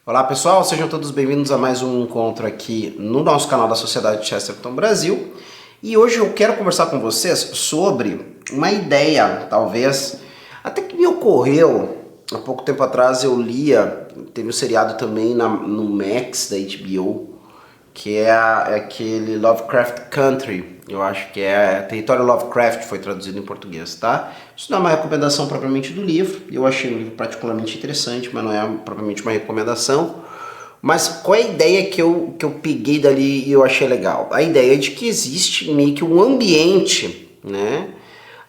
Olá pessoal, sejam todos bem-vindos a mais um encontro aqui no nosso canal da Sociedade Chesterton Brasil. E hoje eu quero conversar com vocês sobre uma ideia, talvez, até que me ocorreu há pouco tempo atrás. Eu lia, teve um seriado também no Max da HBO, que é aquele Lovecraft Country. Eu acho que é Território Lovecraft, foi traduzido em português, tá? Isso não é uma recomendação propriamente do livro. Eu achei o livro particularmente interessante, mas não é propriamente uma recomendação. Mas qual é a ideia que eu peguei dali e eu achei legal? A ideia de que existe meio que um ambiente, né,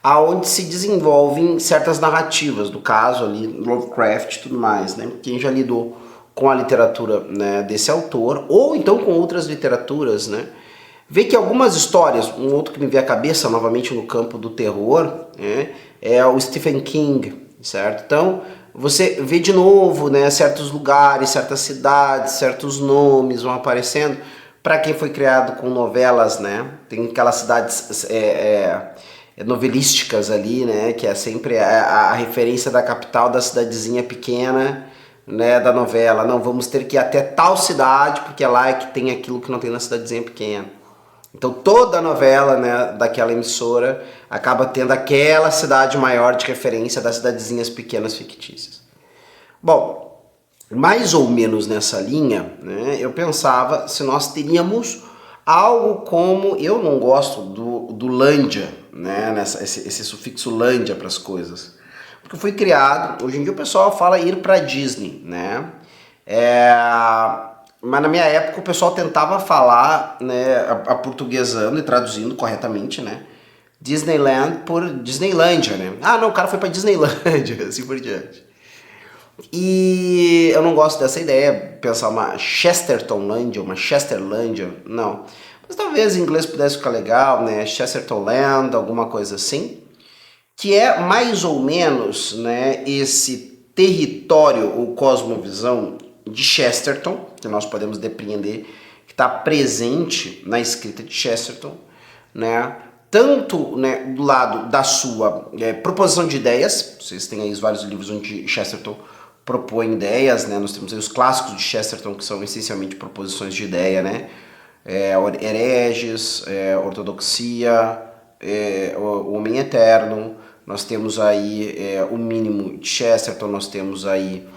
aonde se desenvolvem certas narrativas, no caso ali Lovecraft e tudo mais, né? Quem já lidou com a literatura, né, desse autor, ou então com outras literaturas, né, vê que algumas histórias, um outro que me veio à cabeça novamente no campo do terror, né, é o Stephen King, certo? Então você vê de novo, né, certos lugares, certas cidades, certos nomes vão aparecendo. Para quem foi criado com novelas, né, tem aquelas cidades novelísticas ali, né, que é sempre a referência da capital da cidadezinha pequena, né, da novela. Não, vamos ter que ir até tal cidade, porque é lá é que tem aquilo que não tem na cidadezinha pequena. Então toda a novela, né, daquela emissora acaba tendo aquela cidade maior de referência das cidadezinhas pequenas fictícias. Bom, mais ou menos nessa linha, né, eu pensava se nós teríamos algo como, eu não gosto do Lândia, né, esse sufixo Lândia para as coisas, porque foi criado, hoje em dia o pessoal fala ir para Disney, né, mas na minha época o pessoal tentava falar, né, aportuguesando e traduzindo corretamente, né, Disneyland por Disneylândia, né, ah não, o cara foi para Disneylândia, assim por diante. E eu não gosto dessa ideia, pensar uma Chestertonlândia, uma Chesterlândia, não. Mas talvez em inglês pudesse ficar legal, né? Chestertonland, alguma coisa assim. Que é mais ou menos, né, esse território ou cosmovisão de Chesterton, que nós podemos depreender que está presente na escrita de Chesterton, né? Tanto, né, do lado da sua proposição de ideias, vocês têm aí vários livros onde Chesterton propõe ideias, né? Nós temos aí os clássicos de Chesterton, que são essencialmente proposições de ideia, né? Hereges, Ortodoxia, o Homem Eterno. Nós temos aí o mínimo de Chesterton, nós temos aí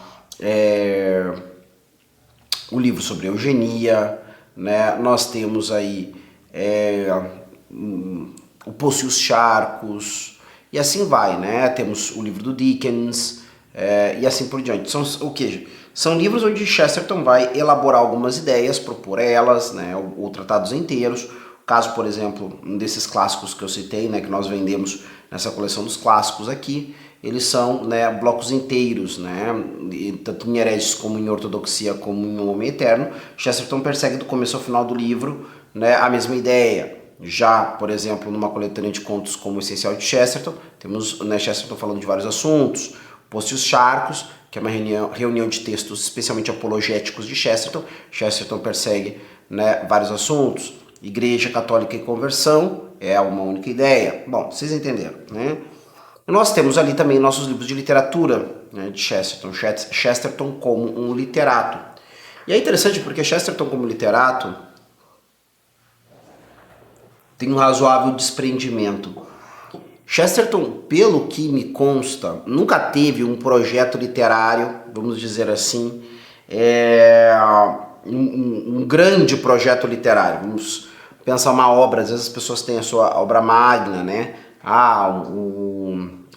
o livro sobre eugenia, né? Nós temos aí o Poço e os Charcos, e assim vai, né? Temos o livro do Dickens, e assim por diante. São o que? São livros onde Chesterton vai elaborar algumas ideias, propor elas, né? Ou tratados inteiros. Caso, por exemplo, um desses clássicos que eu citei, né, que nós vendemos nessa coleção dos clássicos aqui, eles são, né, blocos inteiros, né, tanto em Hereges como em Ortodoxia como em O Homem Eterno. Chesterton persegue do começo ao final do livro, né, a mesma ideia. Já, por exemplo, numa coletânea de contos como o Essencial de Chesterton, temos, né, Chesterton falando de vários assuntos. Poço e os Charcos, que é uma reunião de textos especialmente apologéticos de Chesterton. Chesterton persegue, né, vários assuntos. Igreja Católica e Conversão é uma única ideia. Bom, vocês entenderam, né? Nós temos ali também nossos livros de literatura, né, de Chesterton. Chesterton como um literato. E é interessante porque Chesterton como literato tem um razoável desprendimento. Chesterton, pelo que me consta, nunca teve um projeto literário, vamos dizer assim, um grande projeto literário. Vamos pensar uma obra, às vezes as pessoas têm a sua obra magna, né?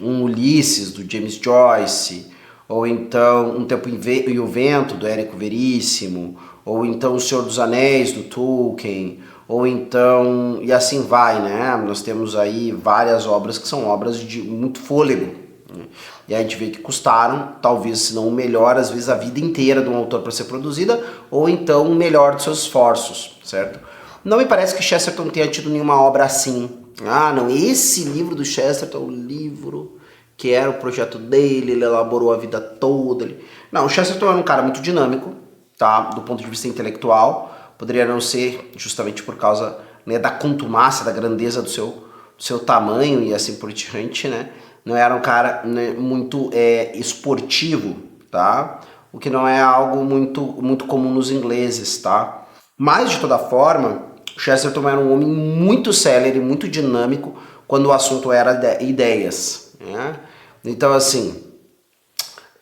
Um Ulisses, do James Joyce, ou então Um Tempo e o Vento, do Érico Veríssimo, ou então O Senhor dos Anéis, do Tolkien, ou então, e assim vai, né? Nós temos aí várias obras que são obras de muito fôlego, né? E aí a gente vê que custaram, talvez, se não o melhor, às vezes a vida inteira de um autor para ser produzida, ou então o melhor dos seus esforços, certo? Não me parece que Chesterton tenha tido nenhuma obra assim. Ah, não, esse livro do Chesterton, o livro que era o projeto dele, ele elaborou a vida toda. Não, o Chesterton era um cara muito dinâmico, tá? Do ponto de vista intelectual. Poderia não ser justamente por causa, né, da contumácia, da grandeza do seu tamanho e assim por diante, né? Não era um cara, né, muito esportivo, tá? o que não é algo muito comum nos ingleses, tá? Mas, de toda forma, Chesterton era um homem muito célere, muito dinâmico, quando o assunto era ideias, né? Então, assim,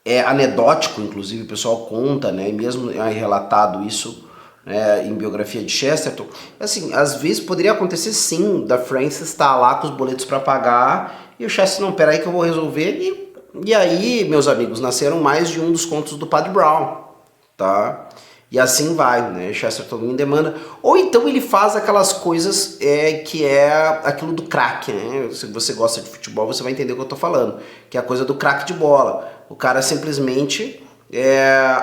é anedótico, inclusive, o pessoal conta, né? E mesmo é relatado isso, né, em biografia de Chesterton. Assim, às vezes poderia acontecer sim, da Frances estar lá com os boletos para pagar e o Chesterton, não, peraí que eu vou resolver. E aí, meus amigos, nasceram mais de um dos contos do Padre Brown, tá? E assim vai, né? Chesterton em demanda. Ou então ele faz aquelas coisas que é aquilo do craque, né? Se você gosta de futebol, você vai entender o que eu tô falando. Que é a coisa do craque de bola. O cara simplesmente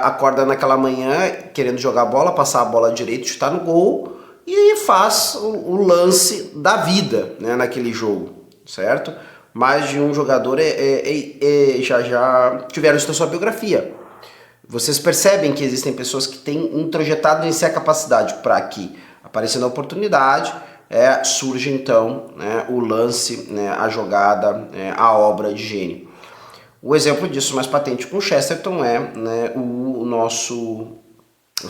acorda naquela manhã querendo jogar bola, passar a bola direito, chutar no gol e faz o lance da vida, né, naquele jogo, certo? Mais de um jogador já tiveram isso na sua biografia. Vocês percebem que existem pessoas que têm introjetado em si a capacidade para que, aparecendo a oportunidade, surge então, né, o lance, né, a jogada, a obra de gênio. O exemplo disso mais patente com Chesterton é, né,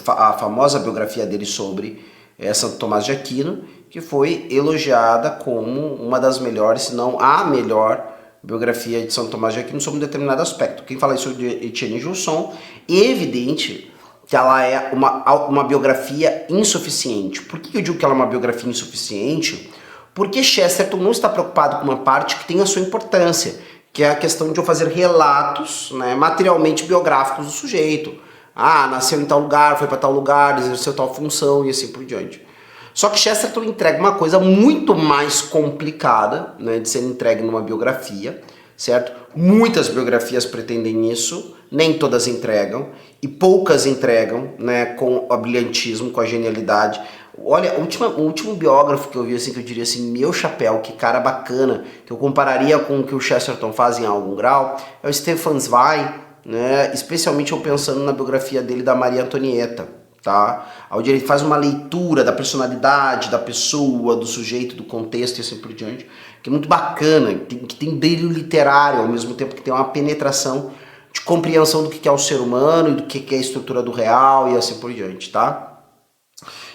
a famosa biografia dele sobre Santo Tomás de Aquino, que foi elogiada como uma das melhores, se não a melhor biografia de Santo Tomás de Aquino sobre um determinado aspecto. Quem fala isso é de Etienne Gilson. É evidente que ela é uma biografia insuficiente. Por que eu digo que ela é uma biografia insuficiente? Porque Chesterton não está preocupado com uma parte que tem a sua importância, que é a questão de eu fazer relatos, né, materialmente biográficos do sujeito. Ah, nasceu em tal lugar, foi para tal lugar, exerceu tal função e assim por diante. Só que Chesterton entrega uma coisa muito mais complicada, né, de ser entregue numa biografia, certo? Muitas biografias pretendem isso, nem todas entregam, e poucas entregam, né, com o brilhantismo, com a genialidade. Olha, o último biógrafo que eu vi, assim, que eu diria assim, meu chapéu, que cara bacana, que eu compararia com o que o Chesterton faz em algum grau, é o Stefan Zweig, né, especialmente eu pensando na biografia dele da Maria Antonieta, tá? Onde ele faz uma leitura da personalidade, da pessoa, do sujeito, do contexto e assim por diante, que é muito bacana, que tem brilho literário, ao mesmo tempo que tem uma penetração de compreensão do que é o ser humano e do que é a estrutura do real e assim por diante, tá?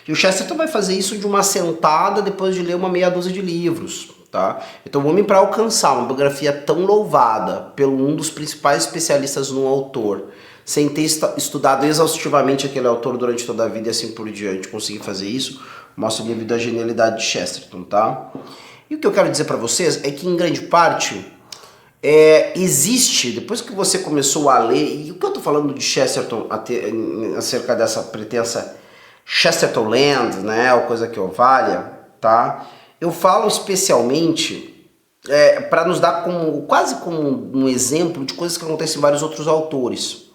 E o Chesterton vai fazer isso de uma sentada depois de ler uma meia dúzia de livros, tá? Então o homem, para alcançar uma biografia tão louvada pelo um dos principais especialistas no autor, sem ter estudado exaustivamente aquele autor durante toda a vida e assim por diante, conseguir fazer isso, mostra devido à genialidade de Chesterton, tá? E o que eu quero dizer para vocês é que, em grande parte, existe, depois que você começou a ler, e o que eu tô falando de Chesterton acerca dessa pretensa Chesterton Land, né, ou coisa que o valha, tá? Eu falo especialmente para nos dar quase como um exemplo de coisas que acontecem em vários outros autores.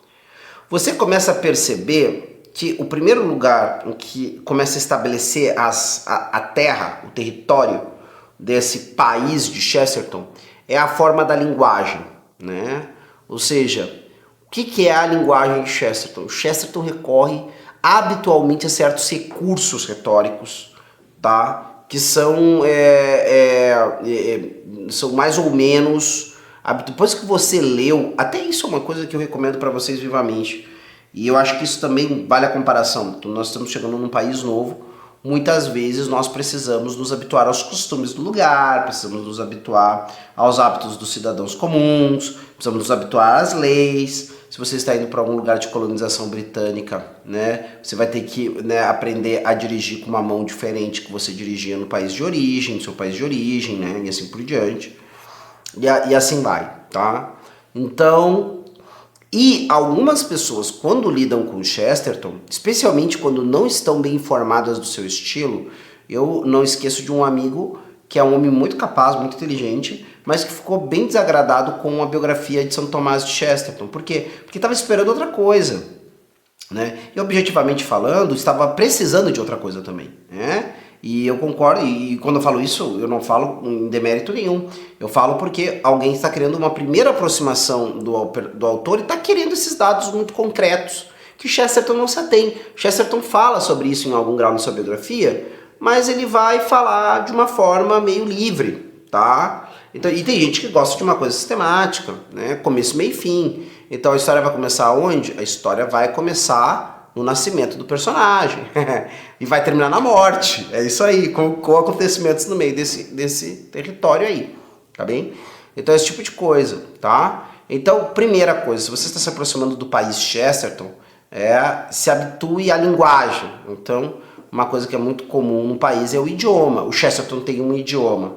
Você começa a perceber que o primeiro lugar em que começa a estabelecer a terra, o território desse país de Chesterton é a forma da linguagem, né? Ou seja, o que é a linguagem de Chesterton? Chesterton recorre habitualmente a certos recursos retóricos, tá? Que são mais ou menos... Depois que você leu, até isso é uma coisa que eu recomendo para vocês vivamente, e eu acho que isso também vale a comparação. Então, nós estamos chegando num país novo, muitas vezes nós precisamos nos habituar aos costumes do lugar, precisamos nos habituar aos hábitos dos cidadãos comuns, precisamos nos habituar às leis. Se você está indo para algum lugar de colonização britânica, né, você vai ter que, né, aprender a dirigir com uma mão diferente que você dirigia no país de origem, no seu país de origem, né, e assim por diante. E assim vai, tá? Então, e algumas pessoas, quando lidam com Chesterton, especialmente quando não estão bem informadas do seu estilo, eu não esqueço de um amigo que é um homem muito capaz, muito inteligente, mas que ficou bem desagradado com a biografia de São Tomás de Chesterton. Por quê? Porque estava esperando outra coisa, né? E objetivamente falando, estava precisando de outra coisa também, né? E eu concordo, e quando eu falo isso, eu não falo em demérito nenhum. Eu falo porque alguém está criando uma primeira aproximação do autor e está querendo esses dados muito concretos, que Chesterton não se atém. Chesterton fala sobre isso em algum grau na sua biografia, mas ele vai falar de uma forma meio livre, tá? Então, e tem gente que gosta de uma coisa sistemática, né? Começo, meio e fim. Então a história vai começar onde? A história vai começar no nascimento do personagem e vai terminar na morte. É isso aí, com acontecimentos no meio desse território aí, tá bem? Então esse tipo de coisa, tá? Então, primeira coisa, se você está se aproximando do país Chesterton, se habitue à linguagem. Então, uma coisa que é muito comum no país é o idioma. O Chesterton tem um idioma,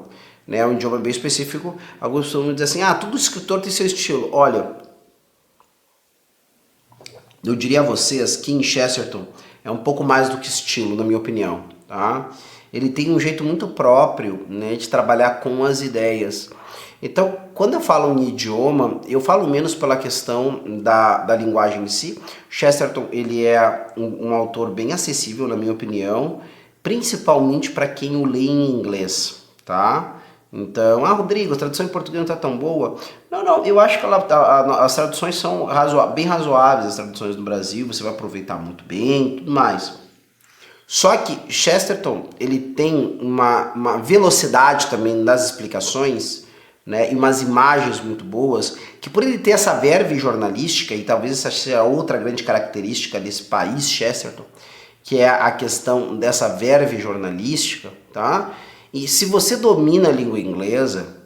né? Um idioma bem específico. Alguns costumam dizer assim, todo escritor tem seu estilo. Olha, eu diria a vocês que em Chesterton é um pouco mais do que estilo, na minha opinião, tá? Ele tem um jeito muito próprio, né, de trabalhar com as ideias. Então, quando eu falo em idioma, eu falo menos pela questão da linguagem em si. Chesterton, ele é um autor bem acessível, na minha opinião, principalmente para quem o lê em inglês, tá? Então, Rodrigo, a tradução em português não está tão boa. Não, eu acho que as traduções são bem razoáveis, as traduções do Brasil, você vai aproveitar muito bem, tudo mais. Só que Chesterton, ele tem uma velocidade também nas explicações, né, e umas imagens muito boas, que por ele ter essa verve jornalística, e talvez essa seja outra grande característica desse país Chesterton, que é a questão dessa verve jornalística, tá? E se você domina a língua inglesa,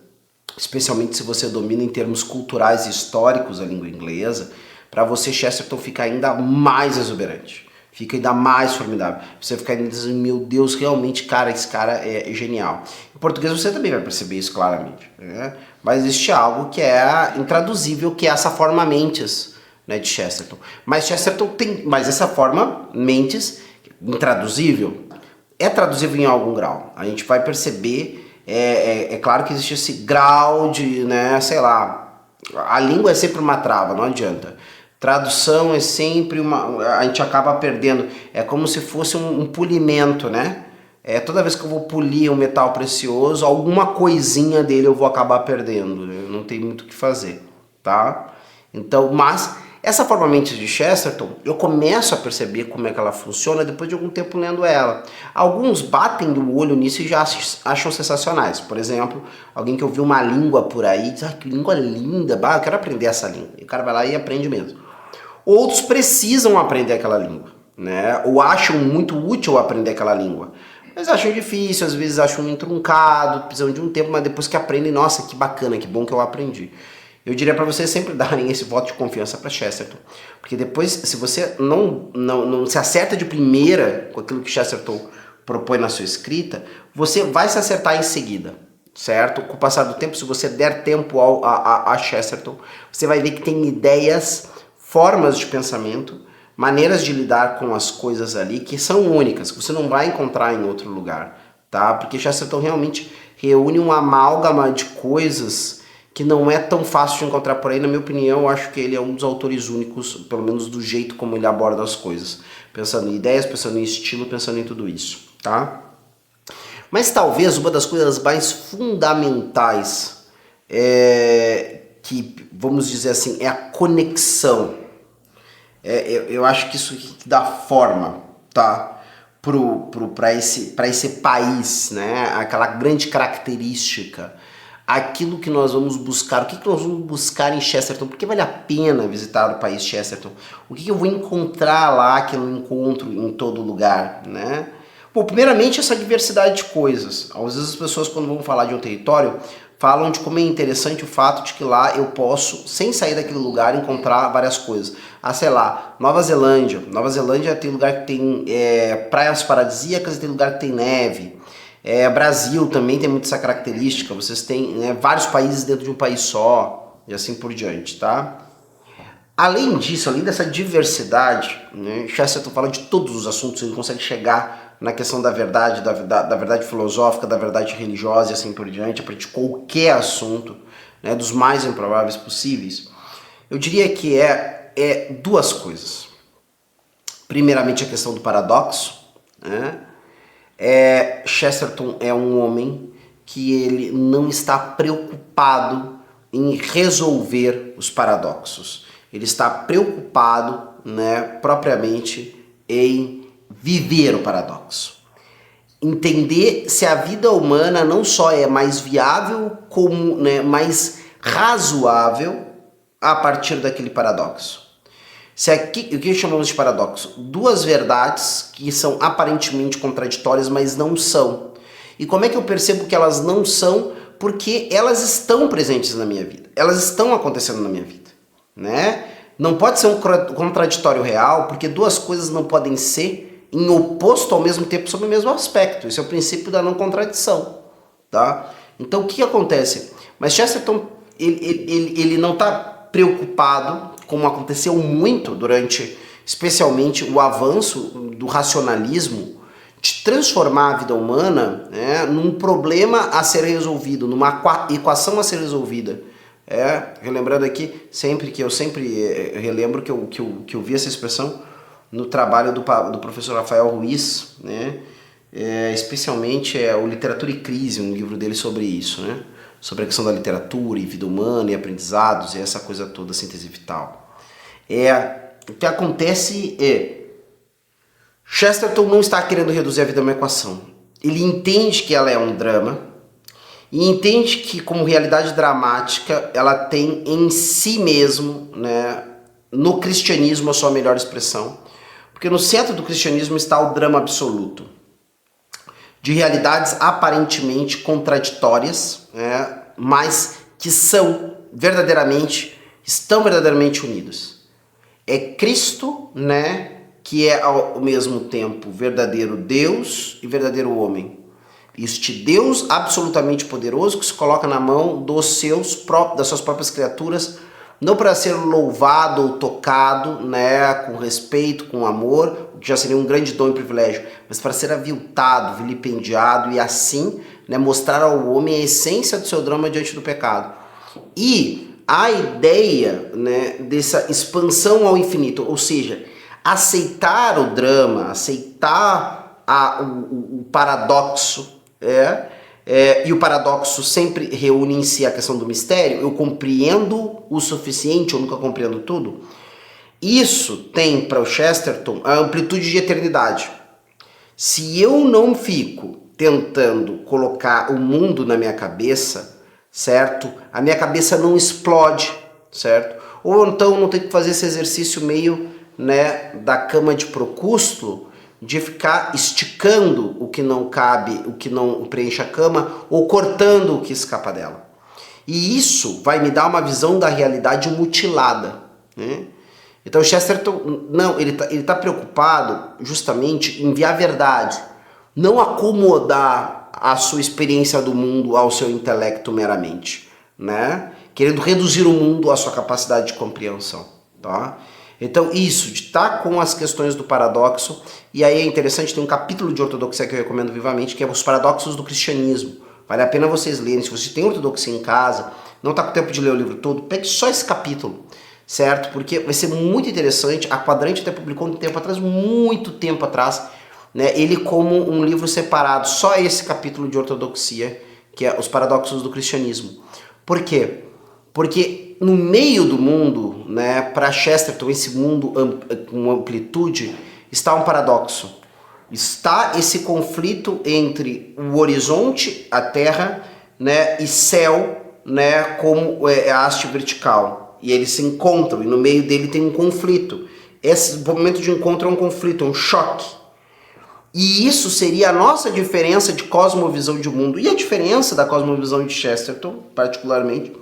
especialmente se você domina em termos culturais e históricos a língua inglesa, para você Chesterton fica ainda mais exuberante, fica ainda mais formidável. Você fica ainda dizendo, meu Deus, realmente, cara, esse cara é genial. Em português você também vai perceber isso claramente, né? Mas existe algo que é intraduzível, que é essa forma mentes, né, de Chesterton. Mas Chesterton tem, mas essa forma mentes intraduzível é traduzível em algum grau. A gente vai perceber, é claro que existe esse grau de, né, sei lá, a língua é sempre uma trava, não adianta. Tradução é sempre a gente acaba perdendo, é como se fosse um polimento, né? Toda vez que eu vou polir um metal precioso, alguma coisinha dele eu vou acabar perdendo, não tem muito o que fazer, tá? Então, mas essa forma mente de Chesterton, eu começo a perceber como é que ela funciona depois de algum tempo lendo ela. Alguns batem o olho nisso e já acham sensacionais. Por exemplo, alguém que ouviu uma língua por aí, diz, que língua linda, eu quero aprender essa língua. E o cara vai lá e aprende mesmo. Outros precisam aprender aquela língua, né? Ou acham muito útil aprender aquela língua. Mas acham difícil, às vezes acham truncado, precisam de um tempo, mas depois que aprendem, nossa, que bacana, que bom que eu aprendi. Eu diria para vocês sempre darem esse voto de confiança para Chesterton. Porque depois, se você não se acerta de primeira com aquilo que Chesterton propõe na sua escrita, você vai se acertar em seguida, certo? Com o passar do tempo, se você der tempo a Chesterton, você vai ver que tem ideias, formas de pensamento, maneiras de lidar com as coisas ali que são únicas, que você não vai encontrar em outro lugar, tá? Porque Chesterton realmente reúne uma amálgama de coisas que não é tão fácil de encontrar por aí. Na minha opinião, eu acho que ele é um dos autores únicos, pelo menos do jeito como ele aborda as coisas. Pensando em ideias, pensando em estilo, pensando em tudo isso, tá? Mas talvez uma das coisas mais fundamentais, que, vamos dizer assim, é a conexão. Eu acho que isso dá forma, tá? Para esse país, né? Aquela grande característica, aquilo que nós vamos buscar, o que nós vamos buscar em Chesterton, porque vale a pena visitar o país Chesterton, o que eu vou encontrar lá que eu não encontro em todo lugar, né? Bom, primeiramente essa diversidade de coisas. Às vezes as pessoas quando vão falar de um território, falam de como é interessante o fato de que lá eu posso, sem sair daquele lugar, encontrar várias coisas. Sei lá, Nova Zelândia. Nova Zelândia tem lugar que tem praias paradisíacas e tem lugar que tem neve. Brasil também tem muito essa característica, vocês têm, né, vários países dentro de um país só, e assim por diante, tá? Além disso, além dessa diversidade, né, Chesterton fala de todos os assuntos, ele consegue chegar na questão da verdade, da verdade filosófica, da verdade religiosa e assim por diante, a partir de qualquer assunto, né, dos mais improváveis possíveis. Eu diria que é duas coisas. Primeiramente a questão do paradoxo, né? Chesterton é um homem que ele não está preocupado em resolver os paradoxos. Ele está preocupado, né, propriamente em viver o paradoxo. Entender se a vida humana não só é mais viável, como, né, mais razoável, a partir daquele paradoxo? Se aqui, o que chamamos de paradoxo? Duas verdades que são aparentemente contraditórias, mas não são. E como é que eu percebo que elas não são? Porque elas estão presentes na minha vida. Elas estão acontecendo na minha vida, né? Não pode ser um contraditório real, porque duas coisas não podem ser em oposto ao mesmo tempo sobre o mesmo aspecto. Esse é o princípio da não contradição, tá? Então o que acontece? Mas Chesterton, ele não está preocupado, como aconteceu muito durante, especialmente, o avanço do racionalismo, de transformar a vida humana, né, num problema a ser resolvido, numa equação a ser resolvida. Relembrando aqui, eu sempre relembro que eu vi essa expressão no trabalho do professor Rafael Ruiz, né, especialmente o Literatura e Crise, um livro dele sobre isso, né, sobre a questão da literatura e vida humana e aprendizados e essa coisa toda, síntese vital. O que acontece Chesterton não está querendo reduzir a vida a uma equação. Ele entende que ela é um drama e entende que, como realidade dramática, ela tem em si mesmo, né, no cristianismo, a sua melhor expressão. Porque no centro do cristianismo está o drama absoluto, de realidades aparentemente contraditórias, né, mas que estão verdadeiramente unidos. É Cristo, né, que é ao mesmo tempo verdadeiro Deus e verdadeiro homem. Este Deus absolutamente poderoso que se coloca na mão das suas próprias criaturas, não para ser louvado ou tocado, né, com respeito, com amor, o que já seria um grande dom e privilégio, mas para ser aviltado, vilipendiado e assim, né, mostrar ao homem a essência do seu drama diante do pecado. E a ideia, né, dessa expansão ao infinito, ou seja, aceitar o drama, aceitar o paradoxo, e o paradoxo sempre reúne em si a questão do mistério. Eu compreendo o suficiente, eu nunca compreendo tudo. Isso tem para o Chesterton a amplitude de eternidade. Se eu não fico tentando colocar o mundo na minha cabeça, certo? A minha cabeça não explode, certo? Ou então não tenho que fazer esse exercício meio, né, da cama de Procústulo, de ficar esticando o que não cabe, o que não preenche a cama, ou cortando o que escapa dela. E isso vai me dar uma visão da realidade mutilada, né? Então Chesterton, não, ele tá preocupado justamente em ver a verdade, não acomodar a sua experiência do mundo ao seu intelecto meramente, né? Querendo reduzir o mundo à sua capacidade de compreensão, tá? Então isso, de estar com as questões do paradoxo, e aí é interessante, tem um capítulo de ortodoxia que eu recomendo vivamente, que é os paradoxos do cristianismo. Vale a pena vocês lerem. Se você tem ortodoxia em casa, não está com tempo de ler o livro todo, pegue só esse capítulo, certo? Porque vai ser muito interessante. A Quadrante até publicou muito tempo atrás, né, ele como um livro separado, só esse capítulo de ortodoxia, que é os paradoxos do cristianismo. Por quê? Porque no meio do mundo, né, para Chesterton, esse mundo com amplitude, está um paradoxo. Está esse conflito entre o horizonte, a terra, né, e céu, né, como a haste vertical. E eles se encontram, e no meio dele tem um conflito. Esse momento de encontro é um conflito, é um choque. E isso seria a nossa diferença de cosmovisão de mundo. E a diferença da cosmovisão de Chesterton, particularmente,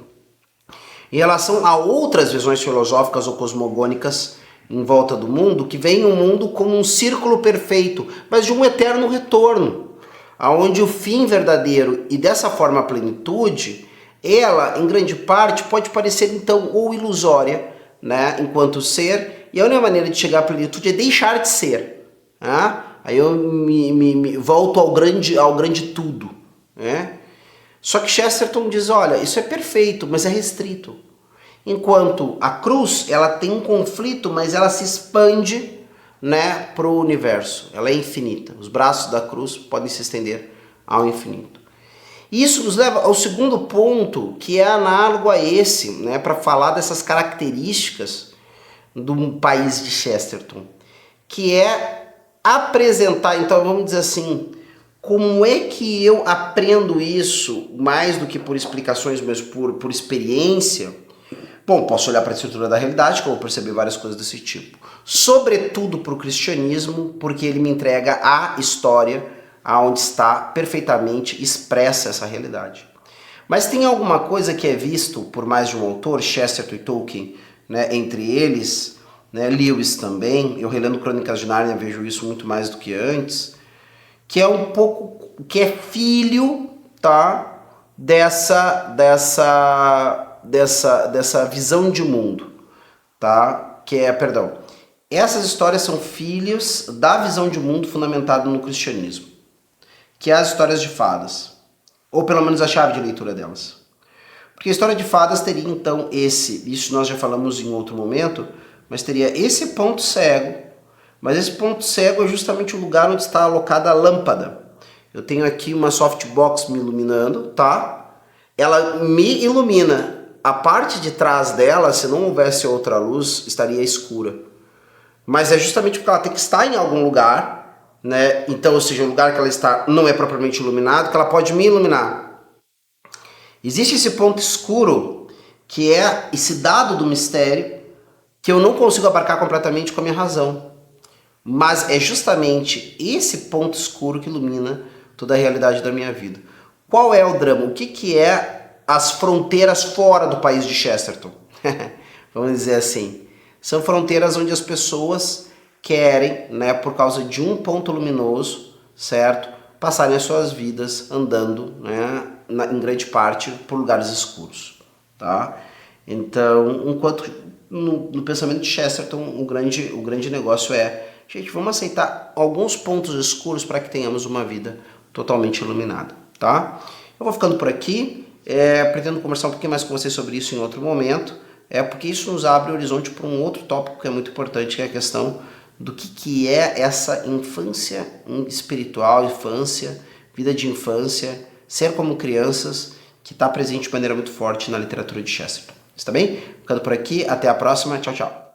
em relação a outras visões filosóficas ou cosmogônicas em volta do mundo, que veem o mundo como um círculo perfeito, mas de um eterno retorno, aonde o fim verdadeiro e dessa forma a plenitude, ela, em grande parte, pode parecer então ou ilusória, né, enquanto ser, e a única maneira de chegar à plenitude é deixar de ser. Né? Aí eu me volto ao grande tudo, né? Só que Chesterton diz, olha, isso é perfeito, mas é restrito. Enquanto a cruz, ela tem um conflito, mas ela se expande, né, para o universo. Ela é infinita. Os braços da cruz podem se estender ao infinito. E isso nos leva ao segundo ponto, que é análogo a esse, né, para falar dessas características do país de Chesterton, que é apresentar, então vamos dizer assim, como é que eu aprendo isso, mais do que por explicações, mas por experiência, Bom, posso olhar para a estrutura da realidade, que eu vou perceber várias coisas desse tipo. Sobretudo para o cristianismo, porque ele me entrega a história aonde está perfeitamente expressa essa realidade. Mas tem alguma coisa que é visto por mais de um autor, Chesterton e Tolkien, né, entre eles, né, Lewis também, eu relendo Crônicas de Nárnia vejo isso muito mais do que antes, que é um pouco, que é filho, tá, dessa visão de mundo, tá? Essas histórias são filhos da visão de mundo fundamentada no cristianismo, que é as histórias de fadas, ou pelo menos a chave de leitura delas. Porque a história de fadas teria então isso nós já falamos em outro momento, mas teria esse ponto cego, mas esse ponto cego é justamente o lugar onde está alocada a lâmpada. Eu tenho aqui uma softbox me iluminando, tá? Ela me ilumina. A parte de trás dela, se não houvesse outra luz, estaria escura. Mas é justamente porque ela tem que estar em algum lugar, né? Então, ou seja, o lugar que ela está não é propriamente iluminado, que ela pode me iluminar. Existe esse ponto escuro, que é esse dado do mistério, que eu não consigo abarcar completamente com a minha razão. Mas é justamente esse ponto escuro que ilumina toda a realidade da minha vida. Qual é o drama? O que é as fronteiras fora do país de Chesterton? Vamos dizer assim. São fronteiras onde as pessoas querem, né, por causa de um ponto luminoso, certo? Passarem as suas vidas andando, né, em grande parte por lugares escuros, tá? Então, enquanto no pensamento de Chesterton, o grande negócio é, gente, vamos aceitar alguns pontos escuros para que tenhamos uma vida totalmente iluminada, tá? Eu vou ficando por aqui, pretendo conversar um pouquinho mais com vocês sobre isso em outro momento, porque isso nos abre o horizonte para um outro tópico que é muito importante, que é a questão do que é essa infância espiritual, vida de infância, ser como crianças, que está presente de maneira muito forte na literatura de Chesterton. Está bem? Ficando por aqui, até a próxima, tchau, tchau.